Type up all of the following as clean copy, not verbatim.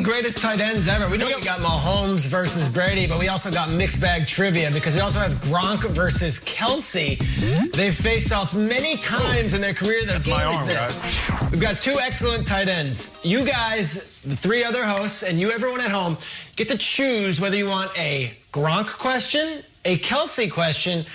greatest tight ends ever. We know we got Mahomes versus Brady, but we also got mixed bag trivia because we also have Gronk versus Kelsey. They've faced off many times in their career. The game is this. We've got two excellent tight ends. You guys, the three other hosts, and you, everyone at home, get to choose whether you want a Gronk question, a Kelsey question,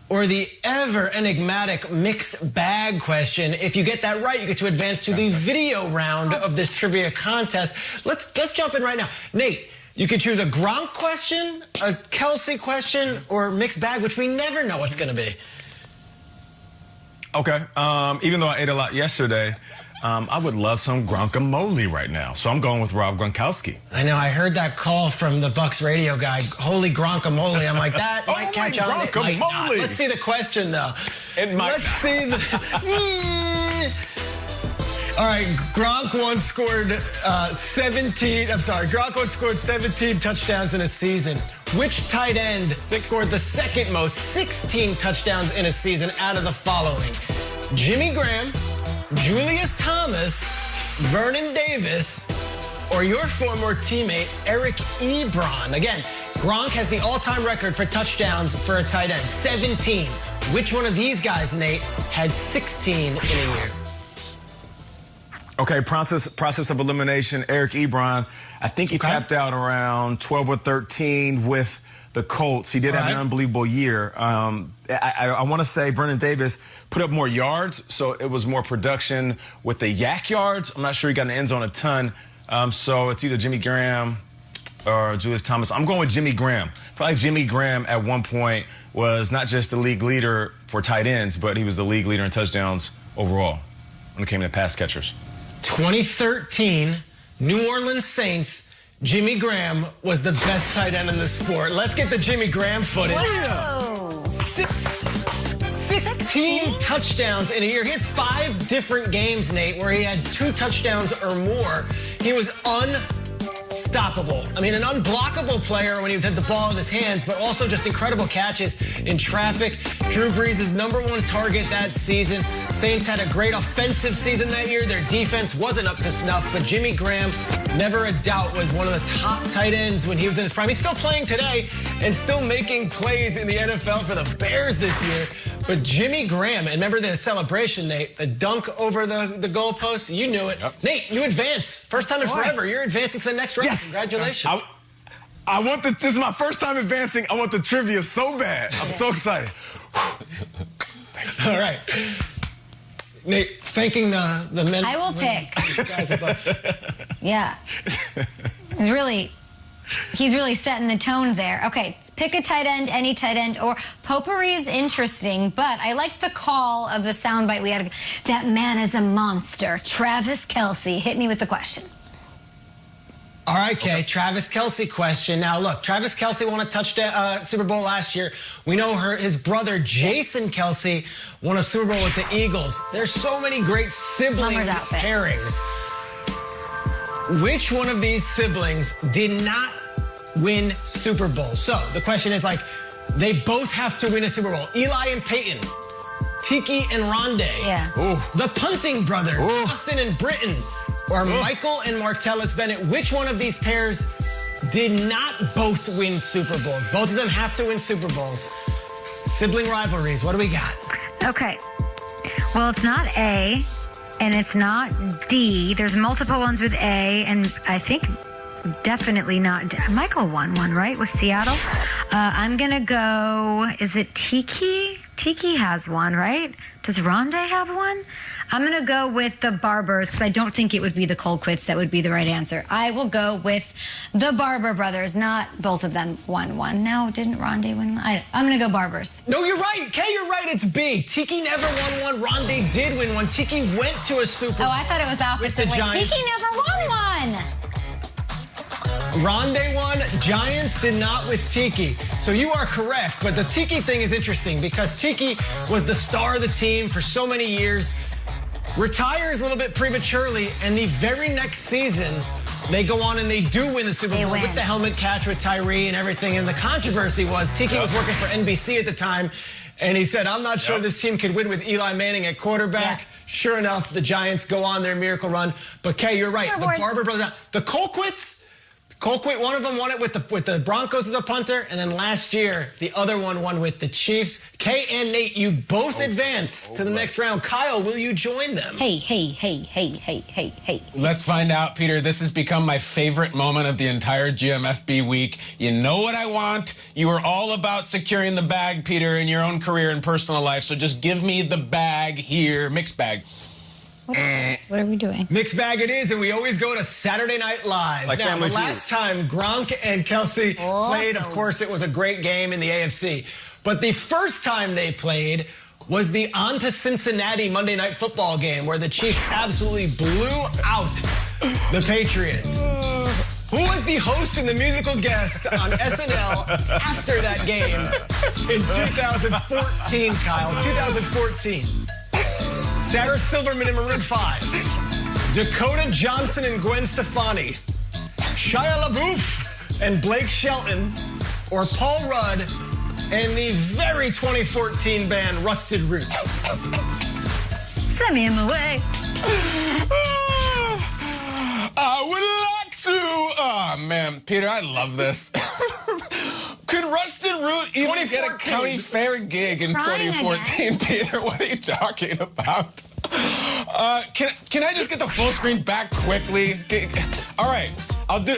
or the ever enigmatic mixed bag question. If you get that right, you get to advance to the video round of this trivia contest. Let's jump in right now. Nate, you can choose a Gronk question, a Kelsey question, or mixed bag, which we never know what's going to be. Okay. Even though I ate a lot yesterday, I would love some guacamole right now. So I'm going with Rob Gronkowski. I know. I heard that call from the Bucs radio guy. Holy guacamole. I'm like, that might catch on. It might not. Let's see the question, though. It might Let's see the... All right. Gronk once scored 17 touchdowns in a season. Which tight end scored the second most, 16 touchdowns in a season out of the following? Jimmy Graham, Julius Thomas, Vernon Davis, or your former teammate, Eric Ebron? Again, Gronk has the all-time record for touchdowns for a tight end, 17. Which one of these guys, Nate, had 16 in a year? Okay, process of elimination, Eric Ebron. I think he tapped out around 12 or 13 with the Colts. He did have an unbelievable year. I want to say Vernon Davis put up more yards, so it was more production with the yak yards. I'm not sure he got in the end zone a ton. So it's either Jimmy Graham or Julius Thomas. I'm going with Jimmy Graham. I feel like Jimmy Graham at one point was not just the league leader for tight ends, but he was the league leader in touchdowns overall when it came to pass catchers. 2013, New Orleans Saints, Jimmy Graham was the best tight end in the sport. Let's get the Jimmy Graham footage. Wow. 16 touchdowns in a year. He had 5 different games, Nate, where he had 2 touchdowns or more. He was unstoppable. I mean, an unblockable player when he had the ball in his hands, but also just incredible catches in traffic. Drew Brees' #1 target that season. Saints had a great offensive season that year. Their defense wasn't up to snuff, but Jimmy Graham, never a doubt, was one of the top tight ends when he was in his prime. He's still playing today and still making plays in the NFL for the Bears this year. But Jimmy Graham, and remember the celebration, Nate, the dunk over the goalpost? You knew it. Yep. Nate, you advance. First time in forever. You're advancing to the next round. Yes. Congratulations. I want this is my first time advancing. I want the trivia so bad. I'm so excited. All right. Nate, thanking the men. I will pick. Guys above. Yeah. He's really setting the tone there. Okay, pick a tight end, any tight end, or potpourri is interesting, but I like the call of the soundbite we had. That man is a monster. Travis Kelce. Hit me with the question. All right, Kay, Travis Kelce question. Now, look, Travis Kelce won a touchdown Super Bowl last year. We know his brother, Jason Kelce, won a Super Bowl with the Eagles. There's so many great sibling pairings. Which one of these siblings did not win Super Bowls? So the question is, like, they both have to win a Super Bowl. Eli and Peyton, Tiki and Rondé, the Punting brothers, Austin and Britton, or Michael and Martellus Bennett. Which one of these pairs did not both win Super Bowls? Both of them have to win Super Bowls. Sibling rivalries, what do we got? Okay. Well, it's not A, and it's not D. There's multiple ones with A, and I think definitely not. Michael won one, right, with Seattle? I'm going to go, is it Tiki? Tiki has one, right? Does Rondé have one? I'm going to go with the Barbers because I don't think it would be the Colquitts that would be the right answer. I will go with the Barber brothers, not both of them won one. No, didn't Rondé win one? I'm going to go Barbers. No, you're right. Kay, you're right. It's B. Tiki never won one. Rondé did win one. Tiki went to a Super Bowl. Oh, I thought it was the opposite. With the Giants. Tiki never won one. Rondé won. Giants did not with Tiki. So you are correct. But the Tiki thing is interesting because Tiki was the star of the team for so many years. Retires a little bit prematurely, and the very next season, they go on and they do win the Super Bowl with the helmet catch with Tyree and everything. And the controversy was Tiki was working for NBC at the time, and he said, I'm not sure this team could win with Eli Manning at quarterback. Sure enough, the Giants go on their miracle run. But, Kay, you're right. The Barber brothers, the Colquitts, Colquitt, one of them won it with the Broncos as a punter, and then last year, the other one won with the Chiefs. Kay and Nate, you both advance to the next round. Kyle, will you join them? Hey. Let's find out, Peter. This has become my favorite moment of the entire GMFB week. You know what I want. You are all about securing the bag, Peter, in your own career and personal life, so just give me the bag here. Mixed bag. What are we doing? Mixed bag it is, and we always go to Saturday Night Live. Like now, the last time Gronk and Kelsey played, of course, it was a great game in the AFC. But the first time they played was the On to Cincinnati Monday Night Football game, where the Chiefs absolutely blew out the Patriots. Who was the host and the musical guest on SNL after that game in 2014, Kyle? 2014. Sarah Silverman in Maroon 5, Dakota Johnson and Gwen Stefani, Shia LaBeouf and Blake Shelton, or Paul Rudd and the very 2014 band Rusted Root. Send me away. I would like to. Oh, man. Peter, I love this. Could Rusted Root even get a county fair gig in 2014, Peter? What are you talking about? Can I just get the full screen back quickly? All right, I'll do.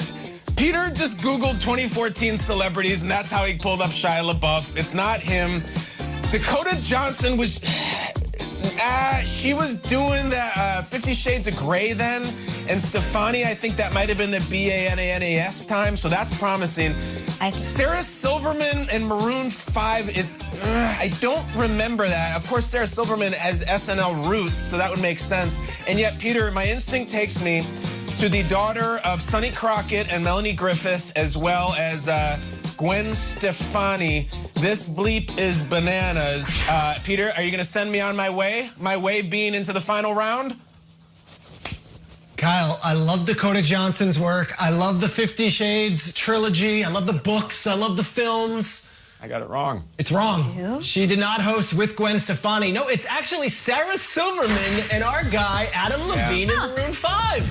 Peter just Googled 2014 celebrities, and that's how he pulled up Shia LaBeouf. It's not him. Dakota Johnson was. She was doing the 50 Shades of Grey then, and Stefani, I think that might have been the BANANAS time, so that's promising. Sarah Silverman and Maroon 5 is, I don't remember that. Of course, Sarah Silverman has SNL roots, so that would make sense. And yet, Peter, my instinct takes me to the daughter of Sonny Crockett and Melanie Griffith, as well as Gwen Stefani. This bleep is bananas. Peter, are you going to send me on my way? My way being into the final round? Kyle, I love Dakota Johnson's work. I love the 50 Shades trilogy. I love the books. I love the films. I got it wrong. It's wrong. She did not host with Gwen Stefani. No, it's actually Sarah Silverman and our guy, Adam Levine in Maroon 5.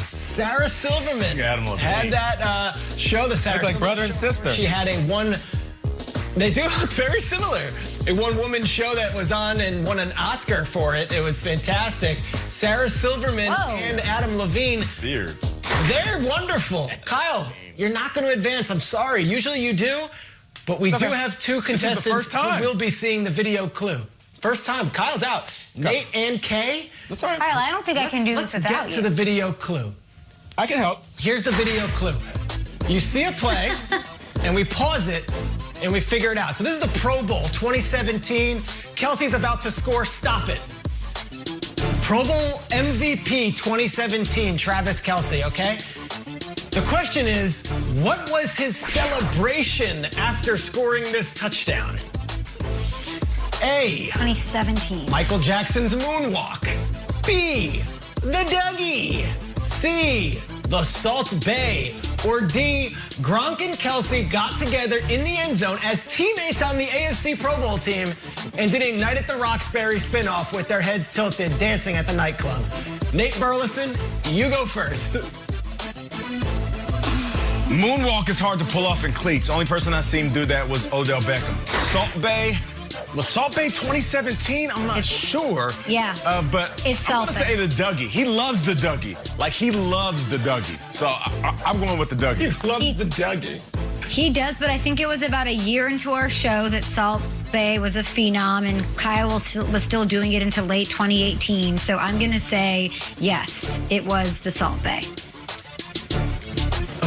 Sarah Silverman had that show, the Sarah Look like brother and sister. She had they do look very similar. A one-woman show that was on and won an Oscar for it. It was fantastic. Sarah Silverman and Adam Levine. Weird. They're wonderful. Kyle, you're not going to advance. I'm sorry. Usually you do, but we do have two contestants who will be seeing the video clue. First time. Kyle's out. Nate and Kay. That's all right. Kyle, I don't think I can do this without you. Let's get to the video clue. I can help. Here's the video clue. You see a play, and we pause it, and we figure it out. So this is the Pro Bowl 2017. Kelsey's about to score. Stop it. Pro Bowl MVP 2017, Travis Kelce, okay? The question is, what was his celebration after scoring this touchdown? A. 2017. Michael Jackson's moonwalk. B. The Dougie. C. The Salt Bay. Or D. Gronk and Kelsey got together in the end zone as teammates on the AFC Pro Bowl team and did a Night at the Roxbury spinoff with their heads tilted dancing at the nightclub. Nate Burleson, you go first. Moonwalk is hard to pull off in cleats. Only person I seen do that was Odell Beckham. Salt Bay. Was Salt Bay 2017? I'm not sure. Yeah. But it's I'm going to say the Dougie. He loves the Dougie. Like, he loves the Dougie. So I'm going with the Dougie. He loves the Dougie. He does, but I think it was about a year into our show that Salt Bay was a phenom, and Kyle was still doing it until late 2018. So I'm going to say, yes, it was the Salt Bay.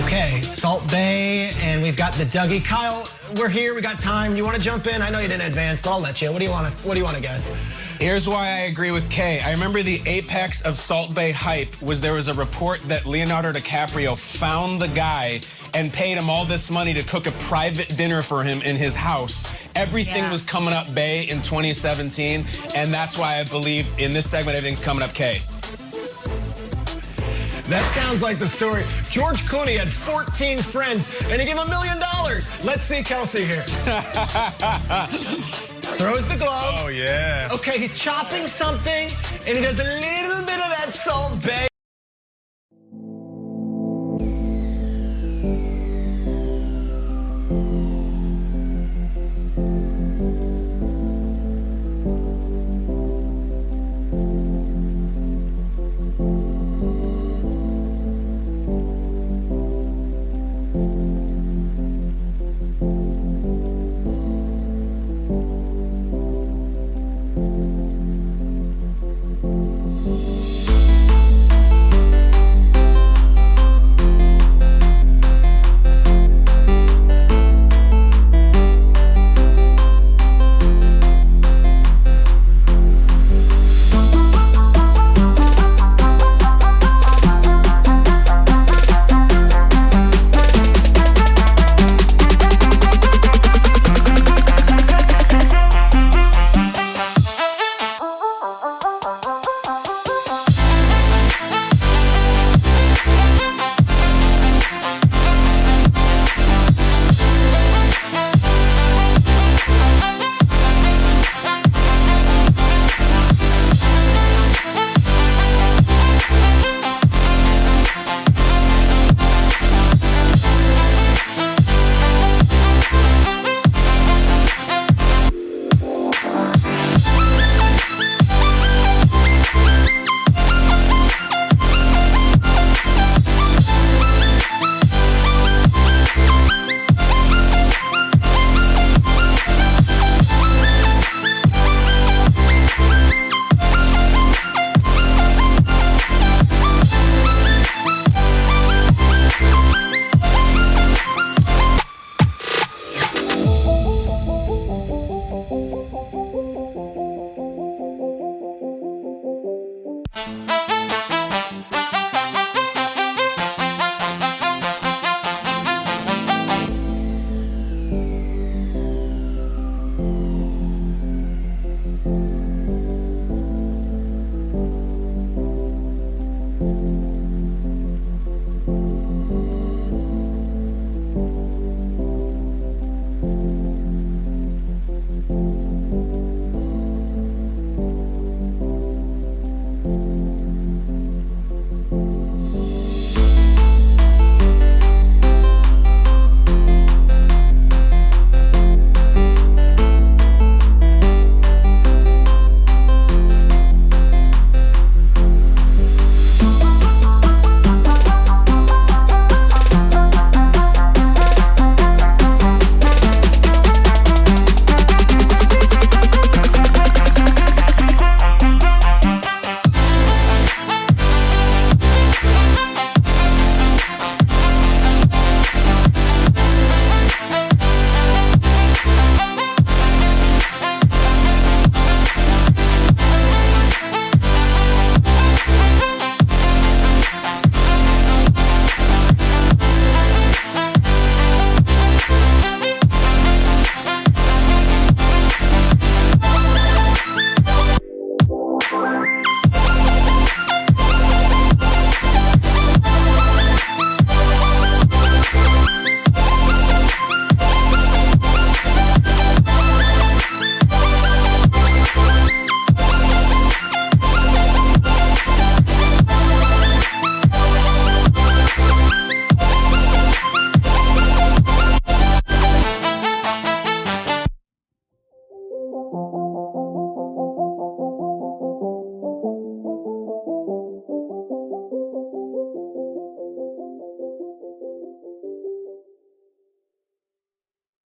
Okay, Salt Bay, and we've got the Dougie. Kyle, we're here. We got time. You want to jump in? I know you didn't advance, but I'll let you. What do you want to guess? Here's why I agree with Kay. I remember the apex of Salt Bay hype was there was a report that Leonardo DiCaprio found the guy and paid him all this money to cook a private dinner for him in his house. Everything was coming up Bay in 2017, and that's why I believe in this segment everything's coming up Kay. That sounds like the story. George Clooney had 14 friends, and he gave $1 million. Let's see Kelsey here. Throws the glove. Oh, yeah. Okay, he's chopping something, and he does a little bit of that Salt Bay.